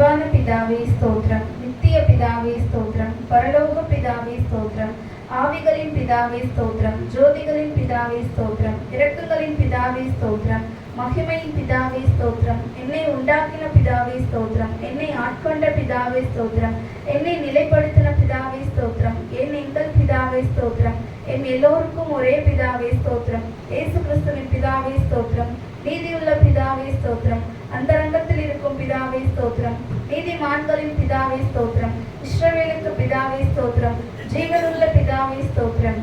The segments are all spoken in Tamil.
அன்பான பிதாவே ஸ்தோத்திரம். நித்திய பிதாவே ஸ்தோத்திரம். பரலோக பிதாவே ஸ்தோத்திரம். ஆவிகளின் பிதாவே ஸ்தோத்திரம். ஜோதிகளின் பிதாவே ஸ்தோத்திரம். இரக்கங்களின் பிதாவே ஸ்தோத்திரம். மகிமையின் பிதாவே ஸ்தோத்திரம். என்னை உண்டாக்கின பிதாவே ஸ்தோத்திரம். என்னை ஆட்கொண்ட பிதாவே ஸ்தோத்திரம். என்னை நிலைப்படுத்தின பிதாவே ஸ்தோத்திரம். எங்கள் பிதாவே ஸ்தோத்திரம். என் எல்லோருக்கும் ஒரே பிதாவே ஸ்தோத்திரம். இயேசு கிறிஸ்துவின் பிதாவே ஸ்தோத்திரம். நீதியுள்ள பிதாவே ஸ்தோத்திரம். அந்தரங்கத்தில் இருக்கும் பிதாவே ஸ்தோத்திரம். நீதிமான்களின் பிதாவே ஸ்தோத்திரம். இஸ்ரவேலுக்கு பிதாவே ஸ்தோத்திரம். ஜீவனுள்ள பிதாவே ஸ்தோத்திரம்.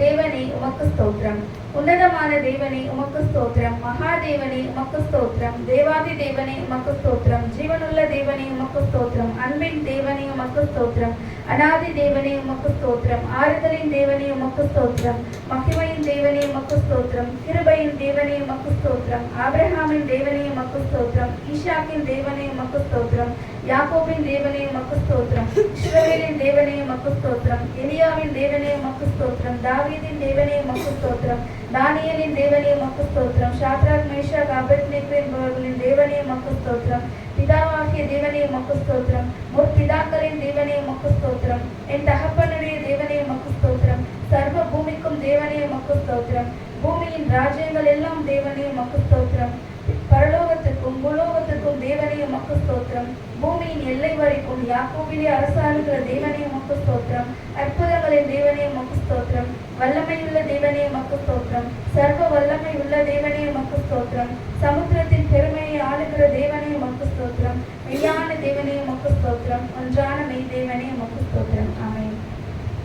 தேவனே உமக்கு ஸ்தோத்திரம். உன்னதமான தேவனே உமக்கு ஸ்தோத்திரம். மகாதேவனே உமக்கு ஸ்தோத்திரம். தேவாதி தேவனே உமக்கு ஸ்தோத்திரம். ஜீவனுள்ள தேவனே உமக்கு ஸ்தோத்திரம். அன்பின் தேவனே உமக்கு ஸ்தோத்திரம். அநாதி தேவனே உமக்கு ஸ்தோத்திரம். ஆறுதலின் தேவனே உமக்கு ஸ்தோத்திரம். மகிமையின் தேவனே உமக்கு ஸ்தோத்திரம். கிருபையின் தேவனே உமக்கு ஸ்தோத்திரம். ஆபிரகாமின் தேவனே உமக்கு ஸ்தோத்திரம். ஈசாக்கின் தேவனே உமக்கு ஸ்தோத்திரம். யாக்கோபின் தேவனே உமக்கு ஸ்தோத்திரம். இஸ்ரவேலின் தேவனே உமக்கு ஸ்தோத்திரம். எலியாவின் தேவனே உமக்கு ஸ்தோத்திரம். தாவீதின் தேவனே உமக்கு ஸ்தோத்திரம். தானியேலின் தேவனே உமக்கு ஸ்தோத்திரம். ஷாத்ராக் மேஷாக் ஆபேத்நேகோ என்பவர்களின் தேவனே உமக்கு ஸ்தோத்திரம். பிதாவாகிய தேவனே உமக்கு ஸ்தோத்திரம். முற்பிதாக்களின் தேவனே உமக்கு ஸ்தோத்திரம். என் தகப்பனுடைய தேவனே உமக்கு ஸ்தோத்திரம். சர்வ பூமிக்கும் தேவனே உமக்கு ஸ்தோத்திரம். பூமியின் ராஜ்யங்கள் எல்லாம் தேவனே உமக்கு ஸ்தோத்திரம். பரலோகத்திற்கும் பூலோகத்திற்கும் தேவனே உமக்கு ஸ்தோத்திரம். பூமியின் எல்லை வரைக்கும் யாக்கோபிலே அரசாளுகிற தேவனே உமக்கு ஸ்தோத்திரம். அற்புதங்களின் தேவனே உமக்கு ஸ்தோத்திரம். வல்லமையுள்ள தேவனே உமக்கு ஸ்தோத்திரம். சர்வ வல்லமை உள்ள தேவனே உமக்கு ஸ்தோத்திரம். சமுத்திரத்தின் பெருமையை ஆளுகிற தேவனே உமக்கு ஸ்தோத்திரம். மெய்யான தேவனே உமக்கு ஸ்தோத்திரம். ஒன்றான மெய் தேவனே